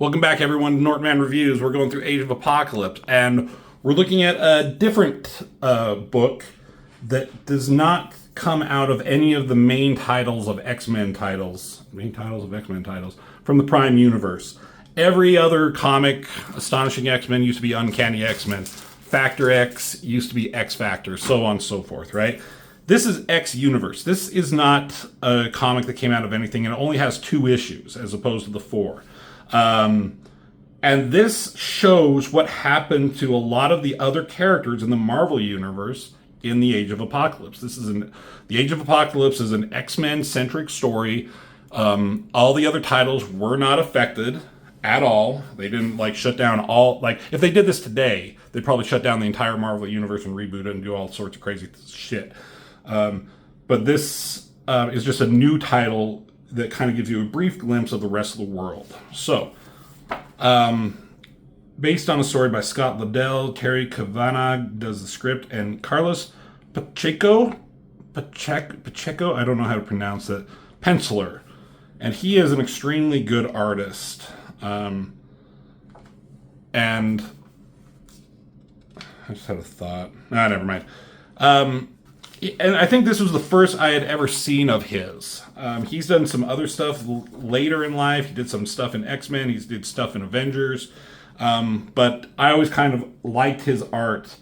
Welcome back, everyone, to Northman Reviews. We're going through Age of Apocalypse, and we're looking at a different book that does not come out of any of the main titles of X-Men titles, from the Prime Universe. Every other comic, Astonishing X-Men used to be Uncanny X-Men. Factor X used to be X-Factor, so on and so forth, right? This is X-Universe. This is not a comic that came out of anything, and it only has 2 issues as opposed to the 4. And this shows what happened to a lot of the other characters in the Marvel Universe in the Age of Apocalypse. The Age of Apocalypse is an X-Men centric story. All the other titles were not affected at all. They didn't shut down if they did this today, they'd probably shut down the entire Marvel Universe and reboot it and do all sorts of crazy shit. But this is just a new title that kind of gives you a brief glimpse of the rest of the world. So, based on a story by Scott Liddell, Terry Kavanagh does the script, and Carlos Pacheco, I don't know how to pronounce it, penciler. And he is an extremely good artist. And I just had a thought. Never mind. And I think this was the first I had ever seen of his. He's done some other stuff later in life. He did some stuff in X-Men. He did stuff in Avengers. But I always kind of liked his art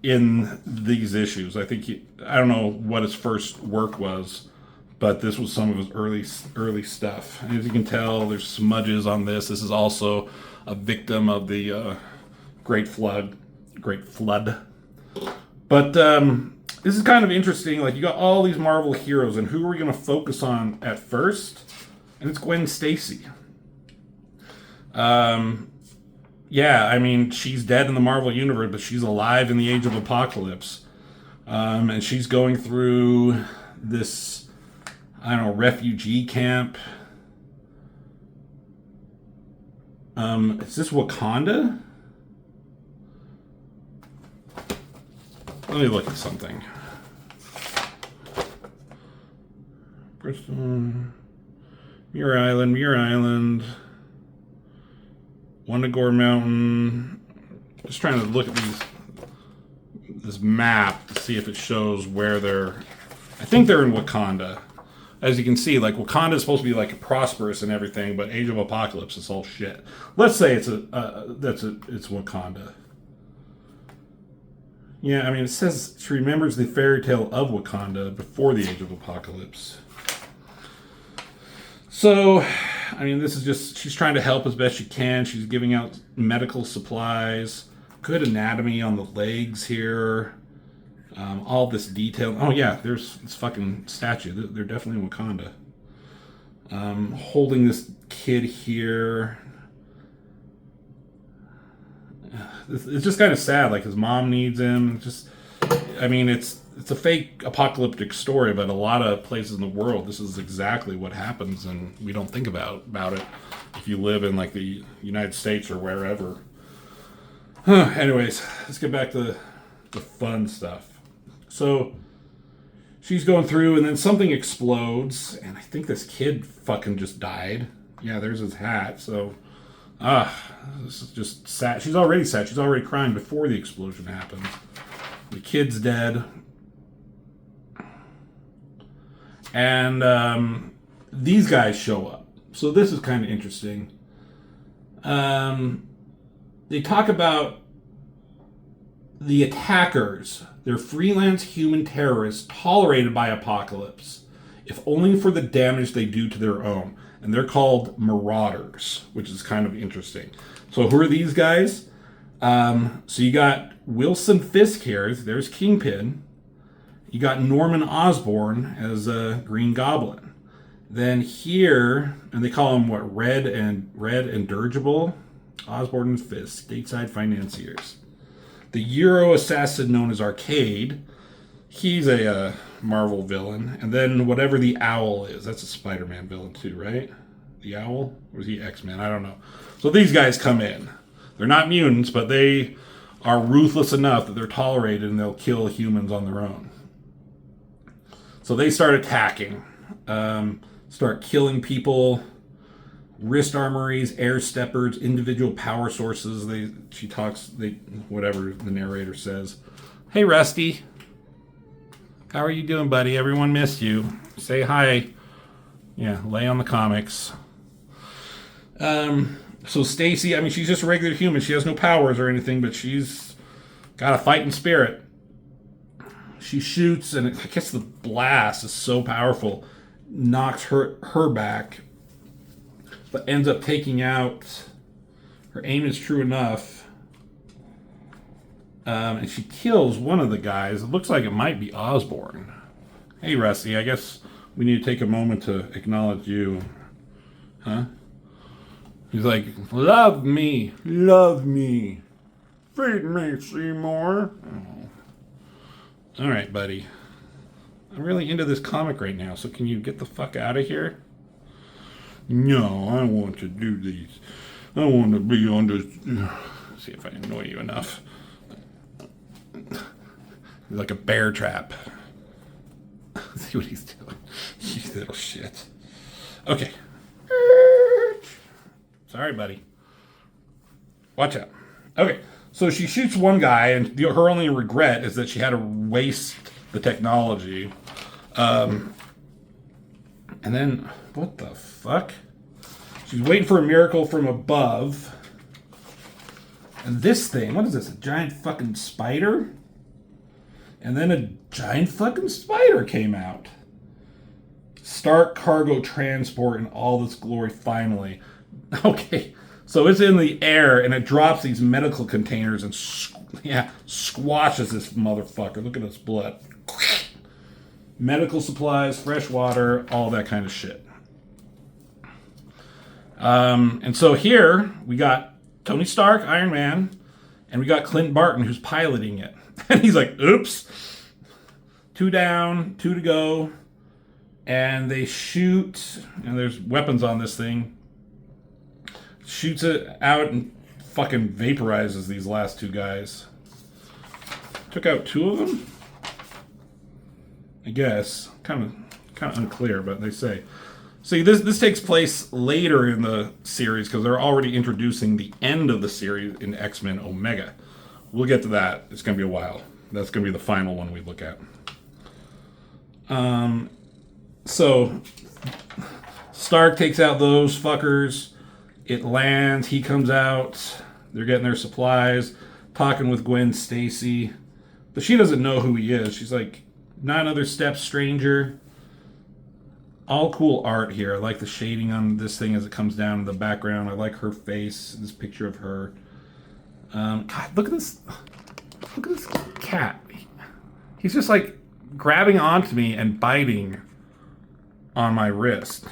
in these issues. I don't know what his first work was, but this was some of his early stuff. And as you can tell, there's smudges on this. This is also a victim of the Great Flood. But this is kind of interesting. You got all these Marvel heroes, and who are we going to focus on at first? And it's Gwen Stacy. She's dead in the Marvel Universe, but she's alive in the Age of Apocalypse. And she's going through this, refugee camp. Is this Wakanda? Let me look at something. Bristol, Muir Island, Wundagore Mountain. Just trying to look at this map to see if it shows where they're. I think they're in Wakanda. As you can see, Wakanda is supposed to be prosperous and everything, but Age of Apocalypse is all shit. Let's say it's Wakanda. Yeah, it says she remembers the fairy tale of Wakanda before the Age of Apocalypse. So, this is just, she's trying to help as best she can. She's giving out medical supplies. Good anatomy on the legs here. All this detail. Oh, yeah, there's this fucking statue. They're definitely in Wakanda. Holding this kid here. It's just kind of sad. His mom needs him. It's a fake apocalyptic story, but a lot of places in the world, this is exactly what happens, and we don't think about it if you live in the United States or wherever. Anyways, let's get back to the fun stuff. So she's going through, and then something explodes, and I think this kid fucking just died. Yeah, there's his hat. So. This is just sad. She's already sad. She's already crying before the explosion happens. The kid's dead. And these guys show up. So this is kind of interesting. They talk about the attackers. They're freelance human terrorists tolerated by Apocalypse, if only for the damage they do to their own. And they're called Marauders, which is kind of interesting. So who are these guys? So you got Wilson Fisk here. There's Kingpin. You got Norman Osborn as a Green Goblin. Then here, and they call him Red and Dirigible. Osborn and Fisk, stateside financiers. The Euro assassin known as Arcade. He's a Marvel villain. And then whatever the Owl is, that's a Spider-Man villain too, right? The Owl? Or is he X-Men? I don't know. So these guys come in. They're not mutants, but they are ruthless enough that they're tolerated and they'll kill humans on their own. So they start attacking. Start killing people. wrist armories, air steppers, individual power sources. Whatever the narrator says. Hey, Rusty. How are you doing, buddy? Everyone missed you. Say hi. Yeah, lay on the comics. So Stacy, I mean, she's just a regular human. She has no powers or anything, but she's got a fighting spirit. She shoots, and I guess the blast is so powerful, knocks her back, but ends up taking out. Her aim is true enough, and she kills one of the guys. It looks like it might be Osborn. Hey, Rusty, I guess we need to take a moment to acknowledge you. Huh? He's like, love me, feed me, Seymour. Oh. All right, buddy. I'm really into this comic right now, so can you get the fuck out of here? No, I want to do these. I want to be on this. See if I annoy you enough. Like a bear trap. See what he's doing. You little shit. Okay. Sorry, buddy. Watch out. Okay, so she shoots one guy, and her only regret is that she had to waste the technology. And then, what the fuck? She's waiting for a miracle from above. And this thing, what is this, a giant fucking spider? And then a giant fucking spider came out. Stark cargo transport in all this glory, finally. Okay, so it's in the air, and it drops these medical containers and squashes this motherfucker. Look at this blood. Medical supplies, fresh water, all that kind of shit. And so here we got Tony Stark, Iron Man, and we got Clint Barton who's piloting it. And he's like, oops. 2 down, 2 to go. And they shoot, and there's weapons on this thing. Shoots it out and fucking vaporizes these last 2 guys. Took out 2 of them? I guess. Kind of unclear, but they say. See, this takes place later in the series because they're already introducing the end of the series in X-Men Omega. We'll get to that. It's going to be a while. That's going to be the final one we look at. So Stark takes out those fuckers. It lands. He comes out. They're getting their supplies. Talking with Gwen Stacy. But she doesn't know who he is. She's like, 9 other steps, stranger. All cool art here. I like the shading on this thing as it comes down in the background. I like her face. This picture of her. God, look at this. Look at this cat. He's just like grabbing onto me and biting on my wrist.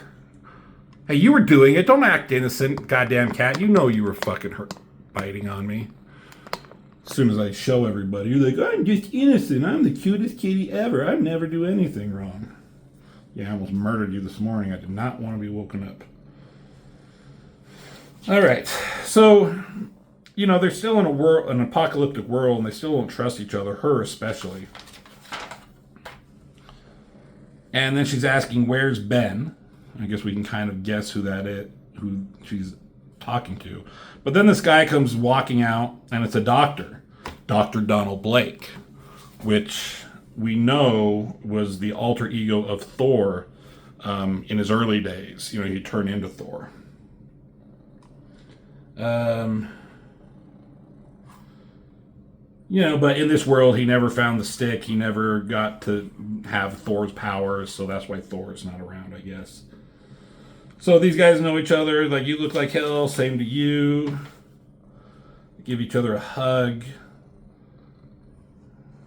Hey, you were doing it. Don't act innocent, goddamn cat. You know you were fucking biting on me. As soon as I show everybody, you're like, I'm just innocent. I'm the cutest kitty ever. I never do anything wrong. Yeah, I almost murdered you this morning. I did not want to be woken up. All right. So, they're still in an apocalyptic world, and they still don't trust each other, her especially. And then she's asking, where's Ben? I guess we can kind of guess who that is, who she's talking to. But then this guy comes walking out, and it's a doctor, Dr. Donald Blake, which we know was the alter ego of Thor in his early days. He turned into Thor. But in this world, he never found the stick. He never got to have Thor's powers, so that's why Thor's not around, I guess. So these guys know each other. Like, you look like hell, same to you. Give each other a hug.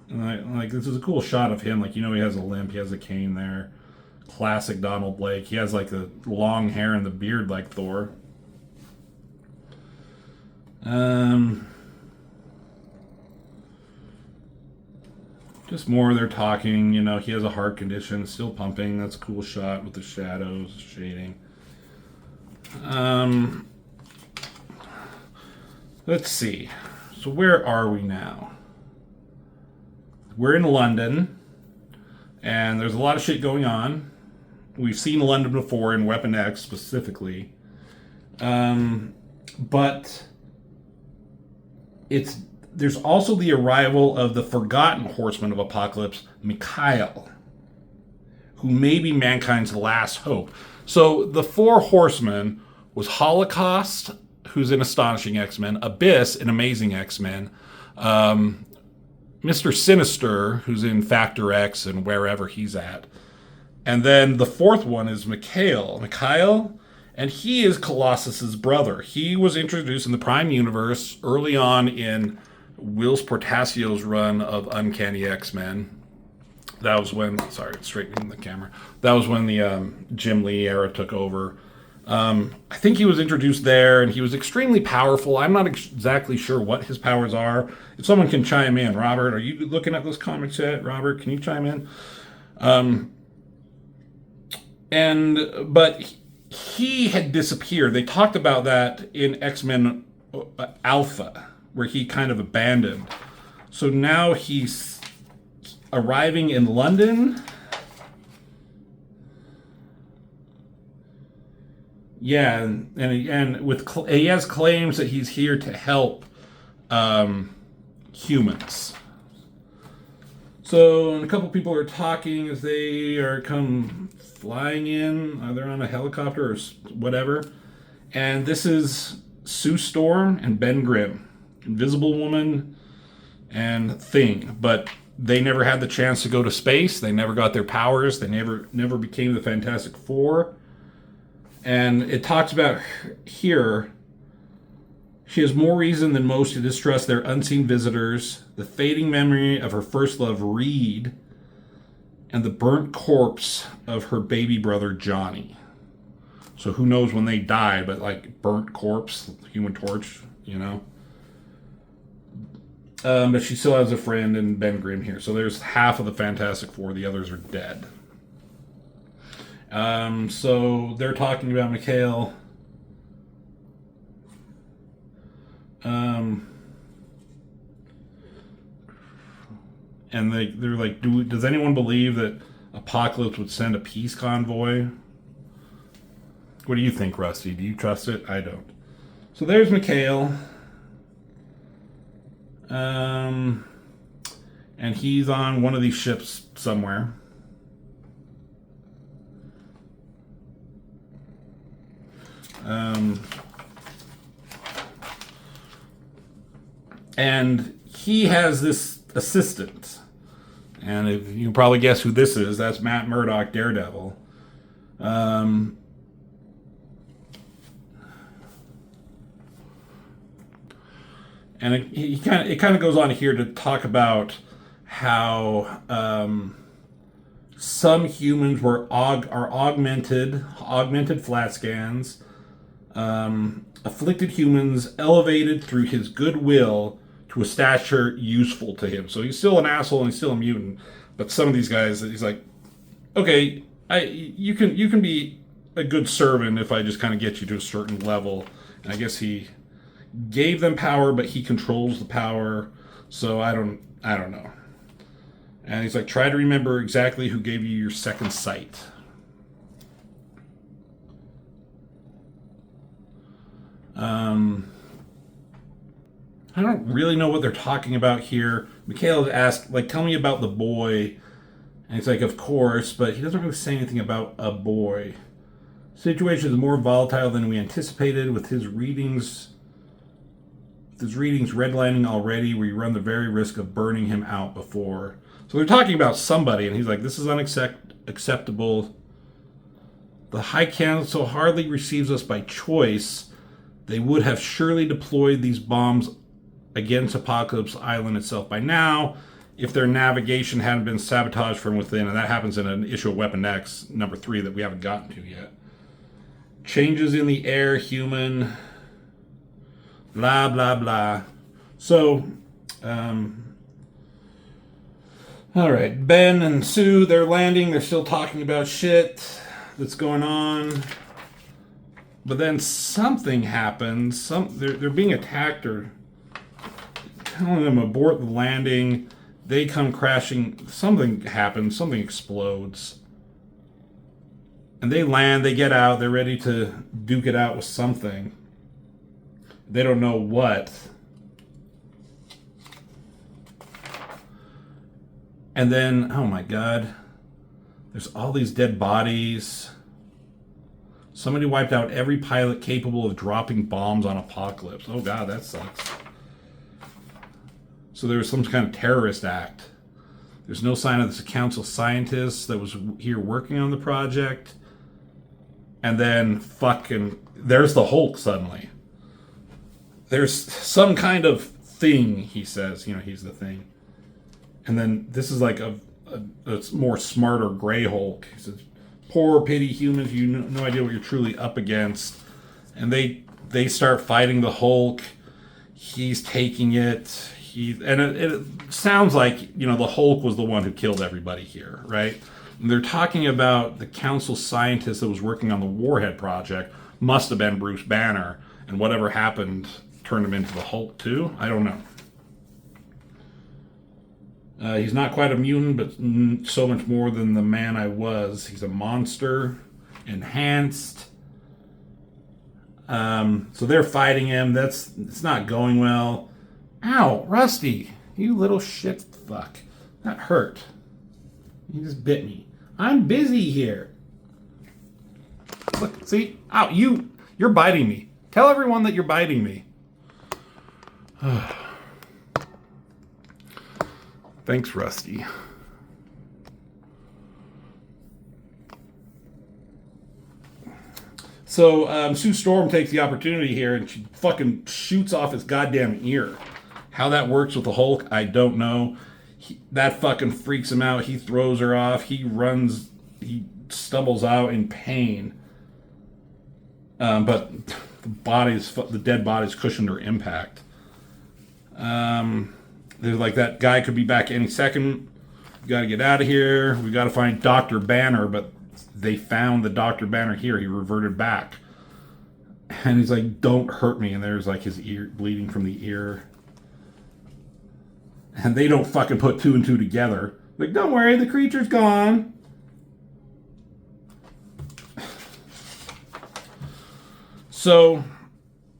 And this is a cool shot of him. He has a limp. He has a cane there. Classic Donald Blake. He has, the long hair and the beard like Thor. Just more, they're talking. He has a heart condition. Still pumping. That's a cool shot with the shadows, shading. Let's see. So where are we now? We're in London, and there's a lot of shit going on. We've seen London before in Weapon X specifically. But there's also the arrival of the forgotten horseman of apocalypse, Mikhail, who may be mankind's last hope. So the four horsemen was Holocaust, who's in Astonishing X-Men, Abyss in Amazing X-Men, Mr. Sinister, who's in Factor X and wherever he's at. And then the fourth one is Mikhail, and he is Colossus's brother. He was introduced in the Prime Universe early on in Whilce Portacio's run of Uncanny X-Men. That was when, sorry, straightening the camera. That was when the Jim Lee era took over. I think he was introduced there, and he was extremely powerful. I'm not exactly sure what his powers are. If someone can chime in, Robert, are you looking at those comics yet? Robert, can you chime in? But he had disappeared. They talked about that in X-Men Alpha, where he kind of abandoned. So now he's arriving in London. Yeah, and he has claims that he's here to help humans. So, and a couple people are talking as they are come flying in. They're on a helicopter or whatever. And this is Sue Storm and Ben Grimm, Invisible Woman and Thing. But they never had the chance to go to space. They never got their powers. They never became the Fantastic Four. And it talks about here, she has more reason than most to distrust their unseen visitors, the fading memory of her first love, Reed, and the burnt corpse of her baby brother, Johnny. So who knows when they die, but like burnt corpse, Human Torch, you know. But she still has a friend in Ben Grimm here. So there's half of the Fantastic Four. The others are dead. So they're talking about Mikhail. And they're like, does anyone believe that Apocalypse would send a peace convoy? What do you think, Rusty? Do you trust it? I don't. So there's Mikhail. And he's on one of these ships somewhere. And he has this assistant. And if you can probably guess who this is, that's Matt Murdock, Daredevil. And it kind of goes on here to talk about how some humans are augmented flat scans, afflicted humans elevated through his goodwill to a stature useful to him. So he's still an asshole and he's still a mutant, but some of these guys, he's like, okay, you can be a good servant if I just kind of get you to a certain level. And I guess he gave them power, but he controls the power. So I don't know. And he's like, try to remember exactly who gave you your second sight. I don't really know what they're talking about here. Mikhail asked, like, tell me about the boy. And he's like, of course, but he doesn't really say anything about a boy. The situation is more volatile than we anticipated with his readings. With his readings redlining already, we run the very risk of burning him out before. So they're talking about somebody, and he's like, this is unacceptable. The High Council hardly receives us by choice. They would have surely deployed these bombs against Apocalypse Island itself by now if their navigation hadn't been sabotaged from within, and that happens in an issue of Weapon X, number 3, that we haven't gotten to yet. Changes in the air, human, blah, blah, blah. So, all right, Ben and Sue, they're landing. They're still talking about shit that's going on. But then something happens. They're being attacked or telling them abort the landing. They come crashing. Something happens. Something explodes. And they land, they get out, they're ready to duke it out with something. They don't know what. And then, oh my God, there's all these dead bodies. Somebody wiped out every pilot capable of dropping bombs on Apocalypse. Oh God, that sucks. So there was some kind of terrorist act. There's no sign of this council scientist that was here working on the project. And then fucking, there's the Hulk suddenly. There's some kind of thing, he says. You know, he's the thing. And then this is like a more smarter gray Hulk. He says, poor pity humans, you no idea what you're truly up against. And they start fighting the Hulk. He's taking it. It sounds like, you know, the Hulk was the one who killed everybody here, right? And they're talking about the council scientist that was working on the Warhead project must have been Bruce Banner, and whatever happened turned him into the Hulk too. I don't know. He's not quite a mutant, but so much more than the man I was. He's a monster, enhanced. So they're fighting him. It's not going well. Ow, Rusty, you little shit fuck. That hurt. You just bit me. I'm busy here. Look, see? Ow, you're biting me. Tell everyone that you're biting me. Thanks, Rusty. So, Sue Storm takes the opportunity here and she fucking shoots off his goddamn ear. How that works with the Hulk, I don't know. That fucking freaks him out. He throws her off. He runs. He stumbles out in pain. But the dead body's cushioned her impact. They're like, that guy could be back any second. We got to get out of here. We got to find Dr. Banner, but they found the Dr. Banner here. He reverted back. And he's like, don't hurt me. And there's like his ear bleeding from the ear. And they don't fucking put two and two together. Like, don't worry, the creature's gone. So,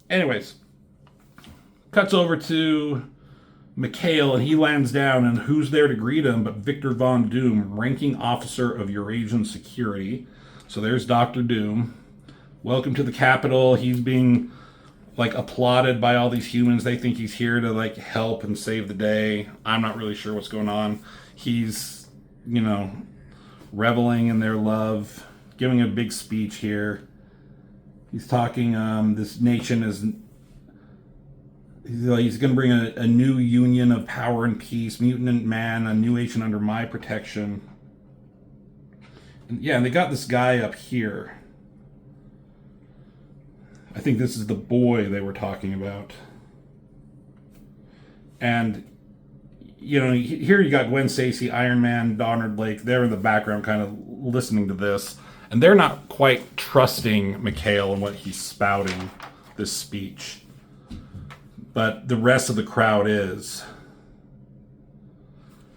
anyways, cuts over to Mikhail, and he lands down, and who's there to greet him but Victor Von Doom, ranking officer of Eurasian Security. So there's Dr. Doom. Welcome to the capital. He's being like applauded by all these humans. They think he's here to like help and save the day. I'm not really sure what's going on. He's, you know, reveling in their love, giving a big speech here. He's talking, this nation is, he's going to bring a new union of power and peace, mutant man, a new nation under my protection. And yeah, and they got this guy up here. I think this is the boy they were talking about. And, you know, here you got Gwen Stacy, Iron Man, Donald Blake. They're in the background kind of listening to this. And they're not quite trusting Mikhail and what he's spouting, this speech. But the rest of the crowd is.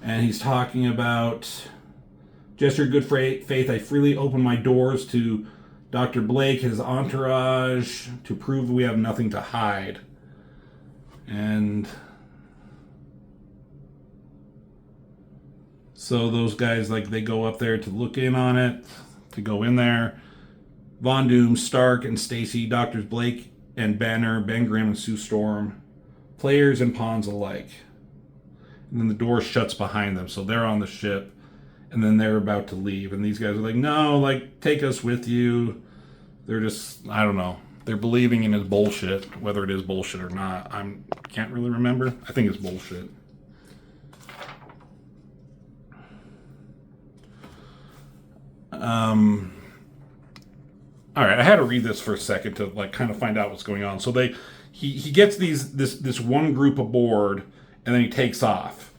And he's talking about, gesture of good faith, I freely open my doors to Dr. Blake, his entourage, to prove we have nothing to hide. And so those guys, like, they go up there to look in on it, to go in there. Von Doom, Stark, and Stacy, Doctors Blake and Banner, Ben Grimm and Sue Storm, players and pawns alike. And then the door shuts behind them, so they're on the ship. And then they're about to leave. And these guys are like, no, like, take us with you. They're just, I don't know. They're believing in his bullshit. Whether it is bullshit or not, I can't really remember. I think it's bullshit. All right, I had to read this for a second to, like, kind of find out what's going on. So he gets this one group aboard, and then he takes off.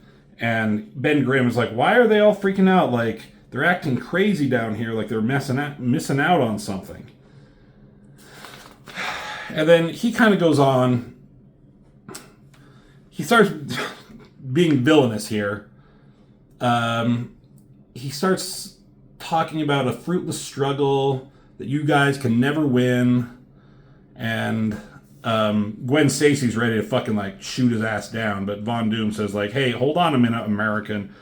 And Ben Grimm is like, why are they all freaking out? Like, they're acting crazy down here, like they're missing out on something. And then he kind of goes on. He starts being villainous here. He starts talking about a fruitless struggle that you guys can never win. And Gwen Stacy's ready to fucking like shoot his ass down. But Von Doom says like, hey, hold on a minute, American.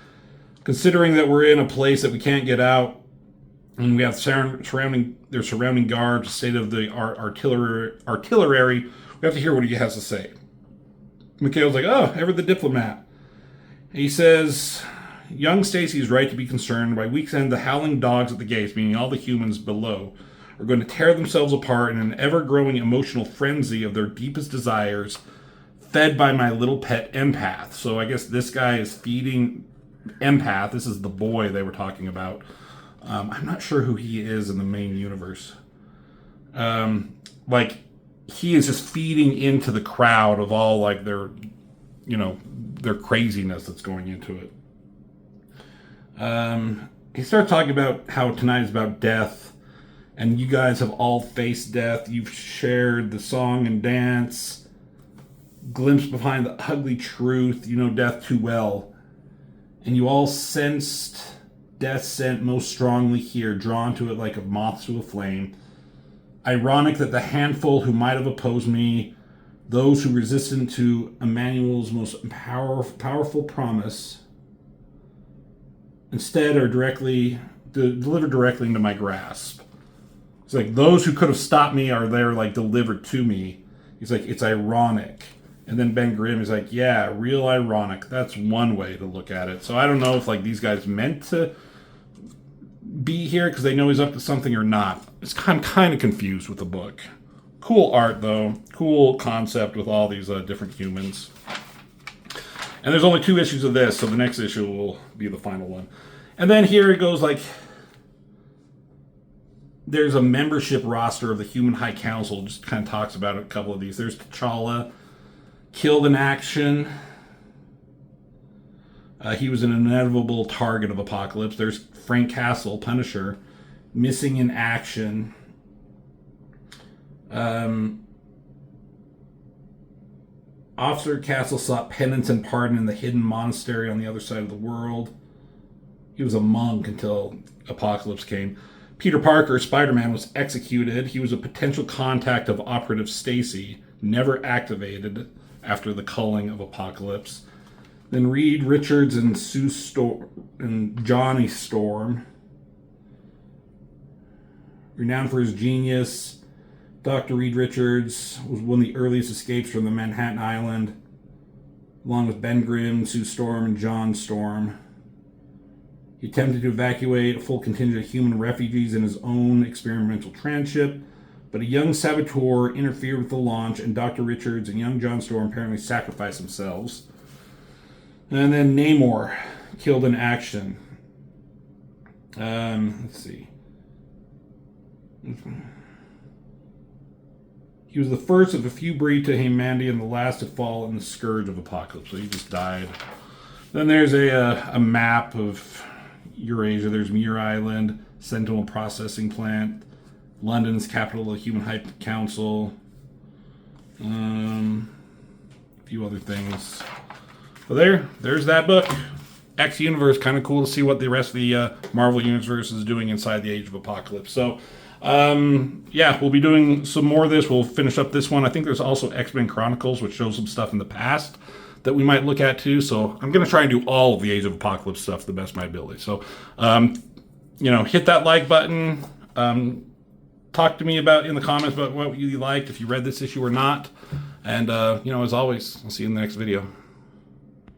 Considering that we're in a place that we can't get out, and we have surrounding guards, state of the artillery, we have to hear what he has to say. Mikhail's like, oh, ever the diplomat. He says, young Stacy's right to be concerned. By week's end, the howling dogs at the gates, meaning all the humans below, are going to tear themselves apart in an ever-growing emotional frenzy of their deepest desires, fed by my little pet empath. So I guess this guy is feeding empath. This is the boy they were talking about. I'm not sure who he is in the main universe. Like, he is just feeding into the crowd of all, like, their craziness that's going into it. He starts talking about how tonight is about death, and you guys have all faced death. You've shared the song and dance, glimpse behind the ugly truth. You know death too well. And you all sensed death scent most strongly here, drawn to it like a moth to a flame. Ironic that the handful who might have opposed me, those who resisted to Emmanuel's most powerful promise, instead are delivered directly into my grasp. It's like those who could have stopped me are there, like, delivered to me. He's like, it's ironic. And then Ben Grimm is like, yeah, real ironic. That's one way to look at it. So I don't know if, like, these guys meant to be here because they know he's up to something or not. I'm kind of confused with the book. Cool art, though. Cool concept with all these different humans. And there's only 2 issues of this, so the next issue will be the final one. And then here it goes, like, there's a membership roster of the Human High Council. Just kind of talks about a couple of these. There's T'Challa, killed in action. He was an inevitable target of Apocalypse. There's Frank Castle, Punisher, missing in action. Officer Castle sought penance and pardon in the hidden monastery on the other side of the world. He was a monk until Apocalypse came. Peter Parker, Spider-Man, was executed. He was a potential contact of Operative Stacy, never activated after the culling of Apocalypse. Then Reed Richards and Johnny Storm. Renowned for his genius, Dr. Reed Richards was one of the earliest escapes from the Manhattan Island, along with Ben Grimm, Sue Storm, and John Storm. He attempted to evacuate a full contingent of human refugees in his own experimental transship, but a young saboteur interfered with the launch, and Dr. Richards and young John Storm apparently sacrificed themselves. And then Namor, killed in action. Let's see. He was the first of a few breed to humanity and the last to fall in the scourge of Apocalypse. So he just died. Then there's a map of Eurasia. There's Muir Island, Sentinel Processing Plant, London's capital of the Human High Council. A few other things. So there's that book. X Universe, kind of cool to see what the rest of the Marvel Universe is doing inside the Age of Apocalypse. So, we'll be doing some more of this. We'll finish up this one. I think there's also X-Men Chronicles, which shows some stuff in the past that we might look at too. So I'm going to try and do all of the Age of Apocalypse stuff to the best of my ability. So, hit that like button. Talk to me in the comments about what you liked, if you read this issue or not. And, as always, I'll see you in the next video.